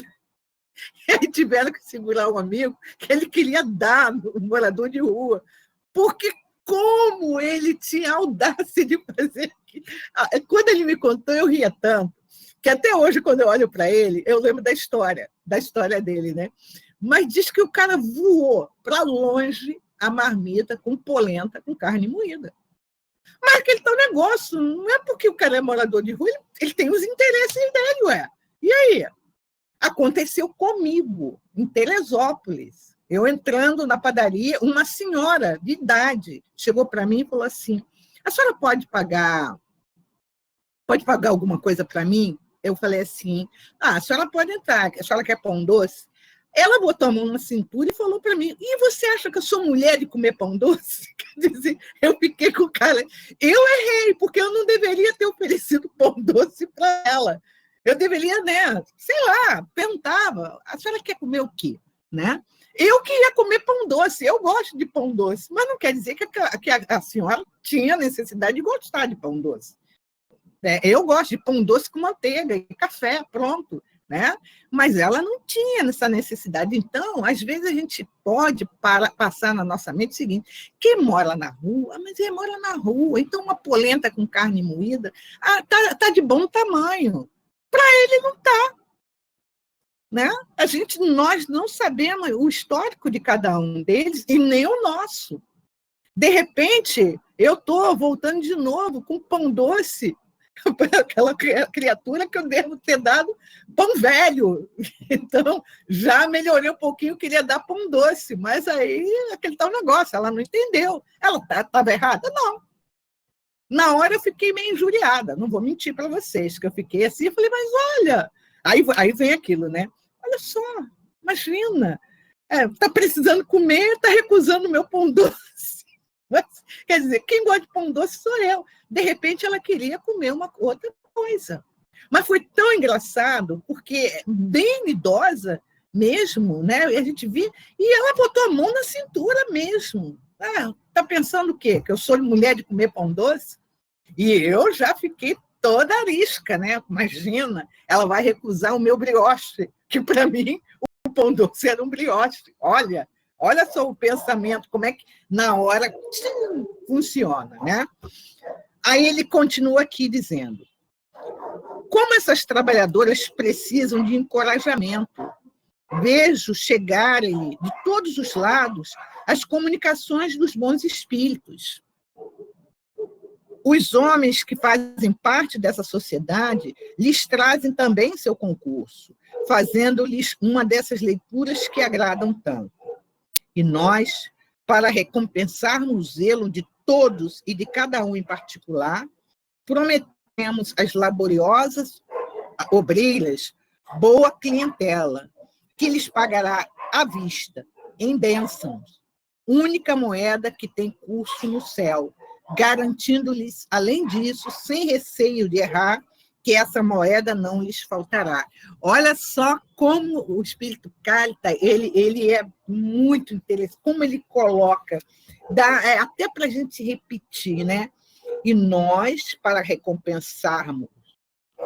E aí tiveram que segurar um amigo que ele queria dar no morador de rua, porque como ele tinha audácia de fazer aquilo. Quando ele me contou, eu ria tanto, que até hoje, quando eu olho para ele, eu lembro da história dele, né? Mas diz que o cara voou para longe a marmita com polenta, com carne moída. Mas aquele tal negócio, não é porque o cara é morador de rua, ele tem os interesses dele, ué. E aí? Aconteceu comigo, em Teresópolis. Eu entrando na padaria, uma senhora de idade chegou para mim e falou assim: a senhora pode pagar alguma coisa para mim? Eu falei assim: a senhora pode entrar, a senhora quer pão doce? Ela botou a mão na cintura e falou para mim: e você acha que eu sou mulher de comer pão doce? Quer dizer, eu fiquei com o cara. Eu errei, porque eu não deveria ter oferecido pão doce para ela. Eu deveria, né? Sei lá, perguntava: a senhora quer comer o quê? Né? Eu queria comer pão doce, eu gosto de pão doce, mas não quer dizer que a senhora tinha necessidade de gostar de pão doce. Eu gosto de pão doce com manteiga e café, pronto. Né? Mas ela não tinha essa necessidade. Então, às vezes, a gente pode passar na nossa mente o seguinte: quem mora na rua, mas ele mora na rua, então uma polenta com carne moída tá de bom tamanho. Para ele não está. Né? Nós não sabemos o histórico de cada um deles e nem o nosso. De repente, eu estou voltando de novo com pão doce para aquela criatura que eu devo ter dado pão velho. Então, já melhorei um pouquinho, queria dar pão doce, mas aí aquele tal negócio, ela não entendeu. Ela estava errada? Não. Na hora eu fiquei meio injuriada, não vou mentir para vocês, que eu fiquei assim, eu falei, mas olha, aí vem aquilo, né? Olha só, imagina, está precisando comer, está recusando o meu pão doce. Mas, quer dizer, quem gosta de pão doce sou eu. De repente, ela queria comer uma outra coisa. Mas foi tão engraçado, porque bem idosa mesmo, né? A gente via, e ela botou a mão na cintura mesmo. Tá pensando o quê? Que eu sou mulher de comer pão doce? E eu já fiquei toda arisca, né? Imagina, ela vai recusar o meu brioche, que para mim o pão doce era um brioche. Olha só o pensamento, como é que na hora funciona, né? Aí ele continua aqui dizendo: como essas trabalhadoras precisam de encorajamento. Vejo chegarem de todos os lados as comunicações dos bons espíritos. Os homens que fazem parte dessa sociedade lhes trazem também seu concurso, fazendo-lhes uma dessas leituras que agradam tanto. E nós, para recompensarmos o zelo de todos e de cada um em particular, prometemos às laboriosas obreiras boa clientela, que lhes pagará à vista, em bênçãos, única moeda que tem curso no céu, garantindo-lhes, além disso, sem receio de errar, que essa moeda não lhes faltará. Olha só como o Espírito Carta, ele é muito interessante, como ele coloca, até para a gente repetir, né? E nós, para recompensarmos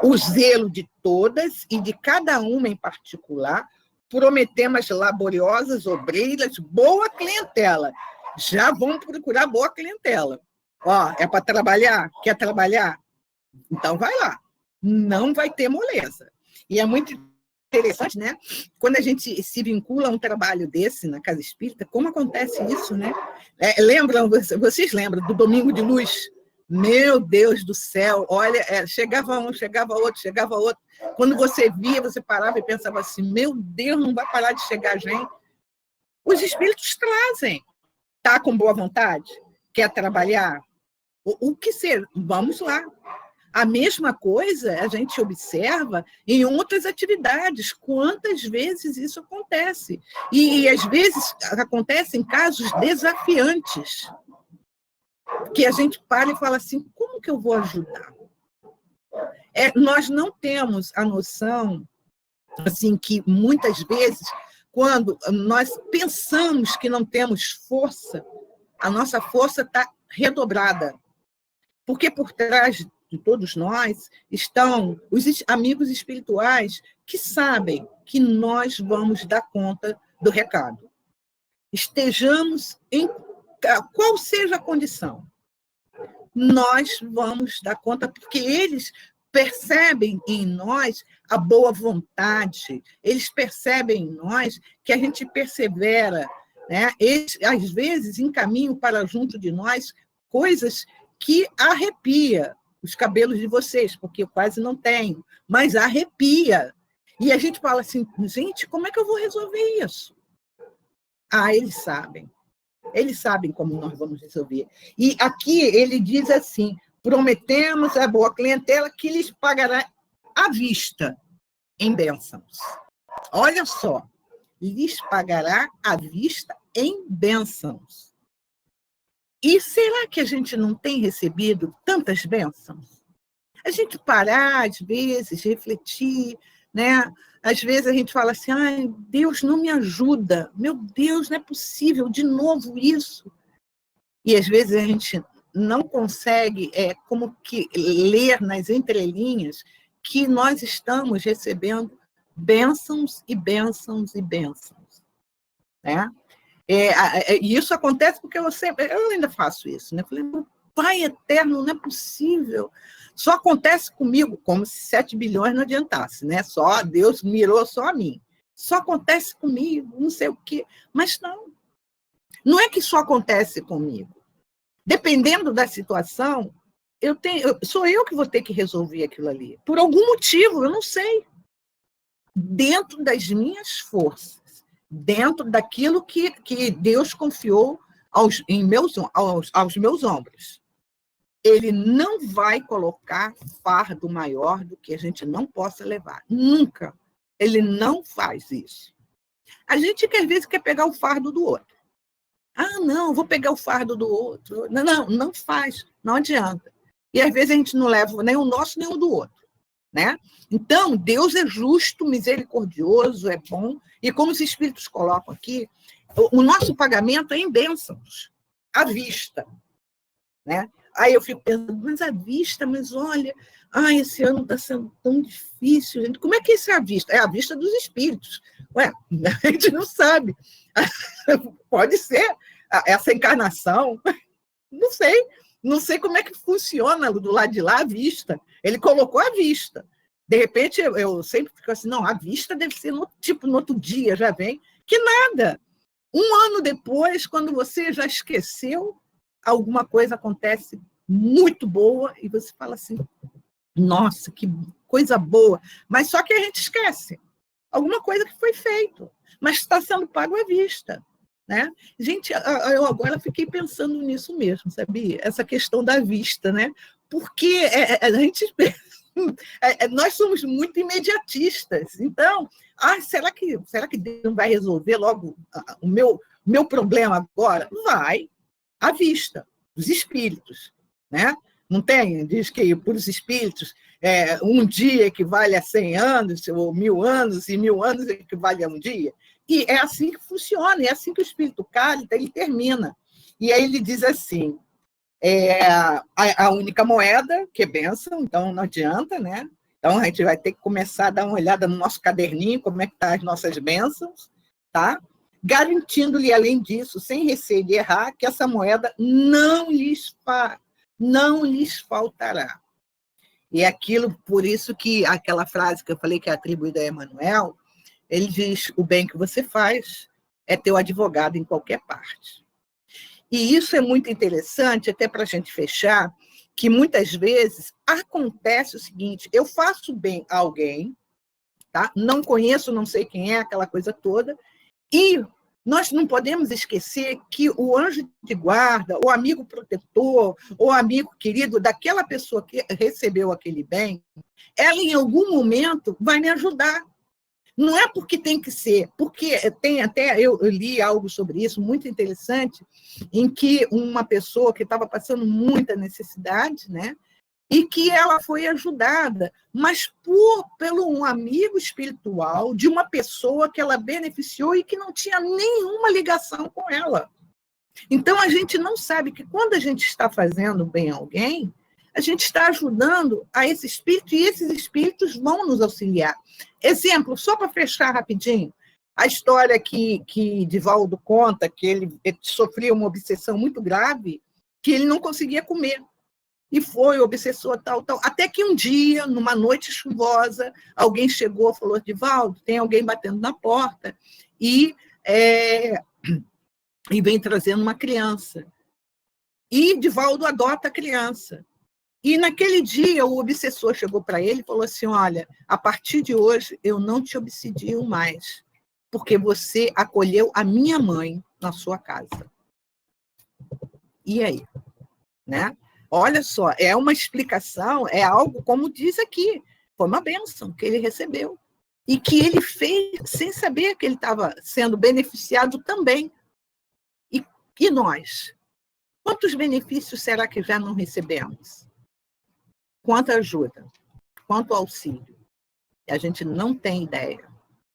o zelo de todas e de cada uma em particular, prometemos às laboriosas obreiras boa clientela. Já vão procurar boa clientela. É para trabalhar? Quer trabalhar? Então vai lá. Não vai ter moleza. E é muito interessante, né? Quando a gente se vincula a um trabalho desse na Casa Espírita, como acontece isso, né? Vocês lembram do Domingo de Luz? Meu Deus do céu, olha, chegava um, chegava outro. Quando você via, você parava e pensava assim, meu Deus, não vai parar de chegar gente. Os espíritos trazem. Está com boa vontade? Quer trabalhar? O que ser? Vamos lá. A mesma coisa a gente observa em outras atividades. Quantas vezes isso acontece? E às vezes acontece em casos desafiantes, que a gente para e fala assim, como que eu vou ajudar? Nós não temos a noção, assim, que muitas vezes, quando nós pensamos que não temos força, a nossa força está redobrada. Porque por trás de todos nós estão os amigos espirituais que sabem que nós vamos dar conta do recado. Estejamos em qual seja a condição, nós vamos dar conta, porque eles percebem em nós a boa vontade, eles percebem em nós que a gente persevera, né? Eles, às vezes, encaminham para junto de nós coisas que arrepia os cabelos de vocês, porque eu quase não tenho, mas arrepia. E a gente fala assim, gente, como é que eu vou resolver isso? Eles sabem. Eles sabem como nós vamos resolver. E aqui ele diz assim, prometemos a boa clientela que lhes pagará à vista em bênçãos. Olha só, lhes pagará à vista em bênçãos. E será que a gente não tem recebido tantas bênçãos? A gente parar, às vezes, refletir, né? Às vezes a gente fala assim, ai, Deus não me ajuda, meu Deus, não é possível, de novo isso. E às vezes a gente não consegue como que ler nas entrelinhas que nós estamos recebendo bênçãos e bênçãos e bênçãos, né? E isso acontece porque eu ainda faço isso, né? Eu falei, meu Pai eterno, não é possível. Só acontece comigo, como se 7 bilhões não adiantasse, né? Só Deus mirou só a mim. Só acontece comigo, não sei o quê. Mas não é que só acontece comigo. Dependendo da situação, sou eu que vou ter que resolver aquilo ali. Por algum motivo, eu não sei. Dentro das minhas forças, dentro daquilo que Deus confiou aos meus ombros. Ele não vai colocar fardo maior do que a gente não possa levar. Nunca. Ele não faz isso. A gente, às vezes, quer pegar o fardo do outro. Não, vou pegar o fardo do outro. Não faz. Não adianta. E, às vezes, a gente não leva nem o nosso, nem o do outro. Né? Então, Deus é justo, misericordioso, é bom. E como os Espíritos colocam aqui, o nosso pagamento é em bênçãos, à vista. Né? Aí eu fico pensando, mas à vista, mas olha, esse ano está sendo tão difícil, gente. Como é que isso é à vista? É à vista dos espíritos. Ué, a gente não sabe. Pode ser essa encarnação, não sei. Não sei como é que funciona do lado de lá à vista. Ele colocou à vista. De repente, eu sempre fico assim, não, à vista deve ser no outro dia, já vem. Que nada. Um ano depois, quando você já esqueceu, alguma coisa acontece muito boa e você fala assim, nossa, que coisa boa. Mas só que a gente esquece. Alguma coisa que foi feito, mas está sendo pago à vista. Né? Gente, eu agora fiquei pensando nisso mesmo, sabia? Essa questão da vista, né? Porque a gente... nós somos muito imediatistas. Então, será que Deus não vai resolver logo o meu problema agora? Vai. À vista, os espíritos, né? Não tem? Diz que por os espíritos um dia equivale a 100 anos, ou 1000 anos, e 1000 anos equivale a um dia. E é assim que funciona, é assim que o espírito cálido ele termina. E aí ele diz assim, a única moeda, que é bênção, então não adianta, né? Então a gente vai ter que começar a dar uma olhada no nosso caderninho, como é que estão as nossas bênçãos, tá? Garantindo-lhe, além disso, sem receio de errar, que essa moeda não lhes faltará. E aquilo, por isso que aquela frase que eu falei que é atribuída a Emmanuel, ele diz, o bem que você faz é teu advogado em qualquer parte. E isso é muito interessante, até para a gente fechar, que muitas vezes acontece o seguinte, eu faço bem a alguém, tá? Não conheço, não sei quem é, aquela coisa toda, e nós não podemos esquecer que o anjo de guarda, o amigo protetor, o amigo querido daquela pessoa que recebeu aquele bem, ela em algum momento vai me ajudar. Não é porque tem que ser, porque tem até, eu li algo sobre isso, muito interessante, em que uma pessoa que estava passando muita necessidade, né, e que ela foi ajudada, mas pelo um amigo espiritual de uma pessoa que ela beneficiou e que não tinha nenhuma ligação com ela. Então, a gente não sabe que quando a gente está fazendo bem a alguém, a gente está ajudando a esse espírito e esses espíritos vão nos auxiliar. Exemplo, só para fechar rapidinho, a história que Divaldo conta, que ele sofria uma obsessão muito grave, que ele não conseguia comer. e foi obsessor, tal, tal. Até que um dia, numa noite chuvosa, alguém chegou e falou: Divaldo, tem alguém batendo na porta e vem trazendo uma criança. E Divaldo adota a criança. E naquele dia o obsessor chegou para ele e falou assim: olha, a partir de hoje eu não te obsedio mais, porque você acolheu a minha mãe na sua casa. E aí? Né? Olha só, é uma explicação, é algo, como diz aqui, foi uma bênção que ele recebeu. E que ele fez sem saber que ele estava sendo beneficiado também. E nós? Quantos benefícios será que já não recebemos? Quanta ajuda? Quanto auxílio? A gente não tem ideia.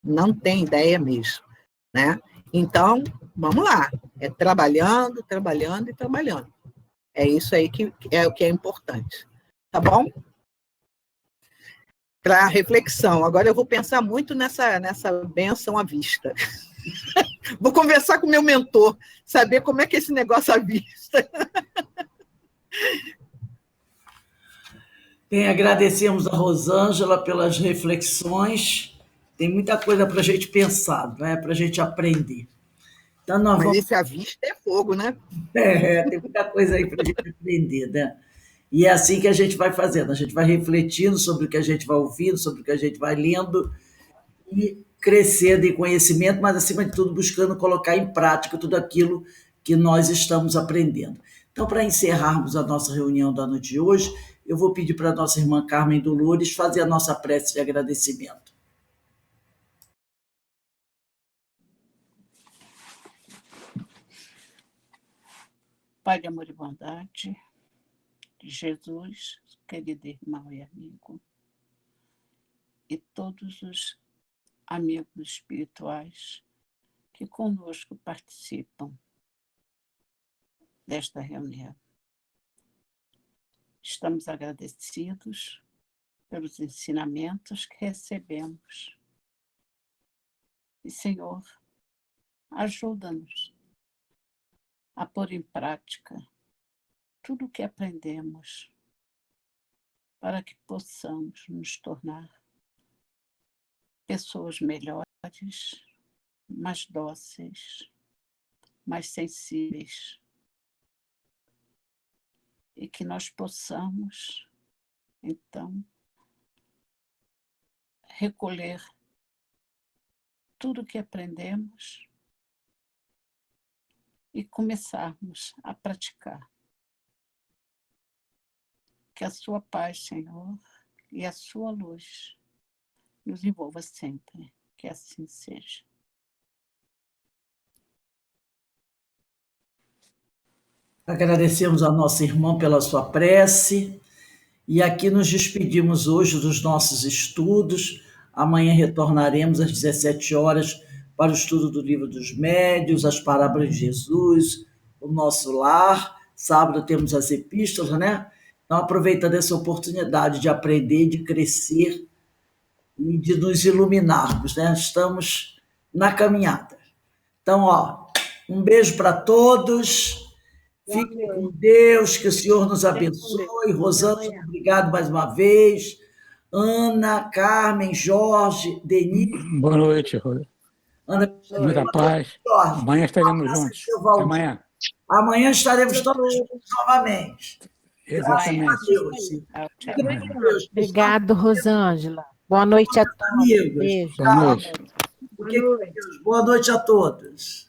Não tem ideia mesmo. Né? Então, vamos lá. É trabalhando, trabalhando e trabalhando. É isso aí que é o que é importante. Tá bom? Para reflexão. Agora eu vou pensar muito nessa bênção à vista. Vou conversar com o meu mentor, saber como é que é esse negócio à vista. Bem, agradecemos a Rosângela pelas reflexões. Tem muita coisa para a gente pensar, né? Para a gente aprender. Então, Mas esse à vista é fogo, né? Tem muita coisa aí para a gente aprender, né? E é assim que a gente vai fazendo. A gente vai refletindo sobre o que a gente vai ouvindo, sobre o que a gente vai lendo e crescendo em conhecimento, mas, acima de tudo, buscando colocar em prática tudo aquilo que nós estamos aprendendo. Então, para encerrarmos a nossa reunião da noite de hoje, eu vou pedir para a nossa irmã Carmen Dolores fazer a nossa prece de agradecimento. Pai de amor e bondade, de Jesus, querido irmão e amigo, e todos os amigos espirituais que conosco participam desta reunião. Estamos agradecidos pelos ensinamentos que recebemos. E, Senhor, ajuda-nos a pôr em prática tudo o que aprendemos para que possamos nos tornar pessoas melhores, mais dóceis, mais sensíveis, e que nós possamos, então, recolher tudo o que aprendemos e começarmos a praticar. Que a sua paz, Senhor, e a sua luz nos envolva sempre. Que assim seja. Agradecemos a nossa irmã pela sua prece e aqui nos despedimos hoje dos nossos estudos. Amanhã retornaremos às 17 horas para o estudo do Livro dos Médiuns, as parábolas de Jesus, o nosso lar. Sábado temos as epístolas, né? Então, aproveitando essa oportunidade de aprender, de crescer e de nos iluminarmos, né? Estamos na caminhada. Então, um beijo para todos. Fiquem com Deus, que o Senhor nos abençoe. Rosângela, obrigado mais uma vez. Ana, Carmen, Jorge, Denise. Boa noite, Rô. Ana, Muita paz. Jorge. Amanhã estaremos juntos. Até amanhã. Amanhã estaremos todos juntos novamente. Exatamente. Obrigado, Rosângela. Boa noite a todos. Amigos. Beijo. Boa noite. Boa noite a todos.